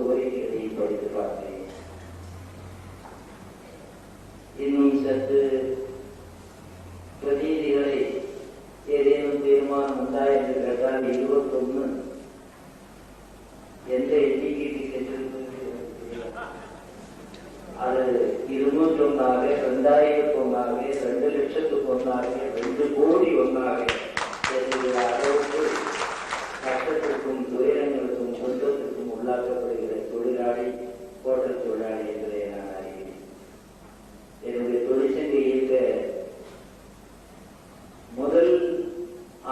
கோரிக்கைகளை படித்து பார்த்தேன். இன்னும் சற்று பிரதிநிதிகளை ஏதேனும் தீர்மானம் உண்டா என்று கேட்டால் 21 எந்த எண்ணிக்கைக்கு சென்றிருக்கிறது? அது 201 2001 2 லட்சத்துக்கு 2 கோடி என்கிற அளவுக்கு கஷ்டத்திற்கும் துயரங்களுக்கும் சொந்தத்திற்கும் உள்ளாக்கப்படுகிற தொழிலாளி ஹோட்டல் தொழிலாளி என்பதை நான் அறிகிறேன். என்னுடைய தொழிற்சங்க இயக்க முதல்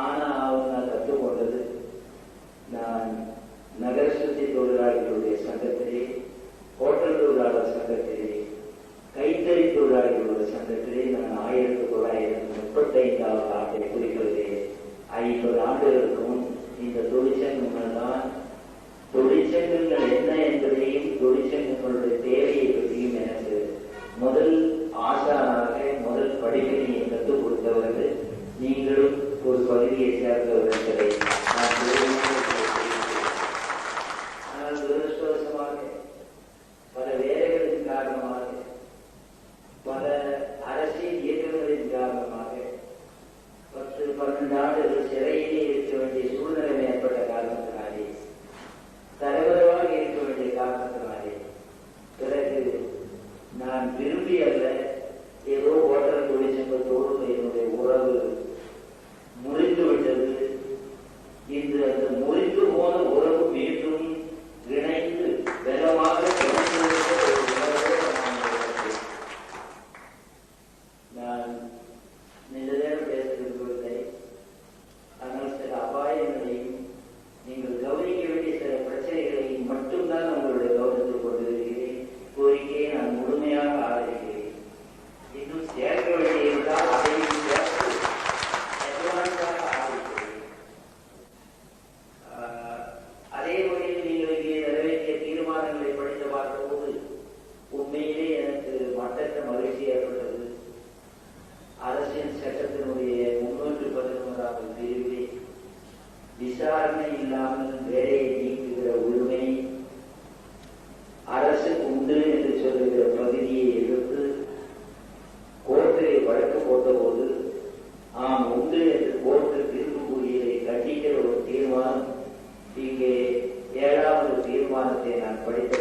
ஆனாவும் நான் கற்றுக்கொண்டது நான் நகர சுத்தி தொழிலாளிகளுடைய சங்கத்திலே, ஹோட்டல் தொழிலாளர் சங்கத்திலே, கைத்தறி தொழிலாளிகளுடைய சங்கத்திலே நான் 1935 ஆண்டை குறிப்பிடுகிறே 50 ஆண்டுகளுக்கும் இந்த தொழிற்சங்கங்கள் தான் தொழிற்சங்கங்கள் என்ன என்பதையும் தொழிற்சங்கங்களுடைய தேவையை பற்றியும் எனக்கு முதல் ஆசானாக முதல் படிப்பினை கற்றுக் கொடுத்தவர்கள் நீங்களும் ஒரு பகுதியை சேர்ந்தவர்கள் என்பதை நான் ஆனால் துரதிருஷ்டவசமாக பல வேலைகளின் காரணமாக பல அரசியல் இயக்கங்களின் காரணமாக 10-12 ஆண்டுகள் சிறையிலே இருக்க வேண்டிய சூழ்நிலை ஏற்பட்ட காரணத்தினாலே, தலைவராக இருக்க வேண்டிய காரணத்தினாலே, பிறகு நான் விரும்பி அல்ல, ஏதோ ஹோட்டல் தொழிற்சங்கத்தோடு என்னுடைய உறவு முறிந்துவிட்டது. இன்று அந்த முறிந்து போன உறவு மீண்டும் இணைந்து பலமாக நான் நிஜ நேரம் பேச விரும்பவில்லை. ஆனால் சில அபாயங்களையும் நீங்கள் கவனிக்க வேண்டிய சில பிரச்சனைகளையும் மட்டும்தான் உங்களுடைய கவனத்தில் கொண்டிருக்கிறேன். கோரிக்கையை நான் முழுமையாக ஆதரிக்கிறேன். இன்னும் சேர்க்க வேண்டியிருந்தால் அதையும் சேர்த்து அட்வான்ஸாக ஆதரிக்கிறேன். அதே வகையில் நீங்கள் இங்கே நிறைவேற்றிய தீர்மானங்களை படித்து பார்த்தபோது உண்மையிலே எனக்கு மட்டற்ற மகிழ்ச்சி ஏற்பட்டது. அரசியல் சட்டத்தினுடைய 311வது பிரிவிலே விசாரணை இல்லாமல் வேலையை நீக்குகிற உரிமை அரசு உண்டு என்று சொல்லுகிற பகுதியை எடுத்து கோர்ட்டிலே வழக்கு போட்டபோது ஆம் உண்டு என்று கோர்ட்டு தீர்ப்புக்குரியதை கண்டிக்கிற ஒரு தீர்மானம் இங்கே 7வது தீர்மானத்தை நான் படித்த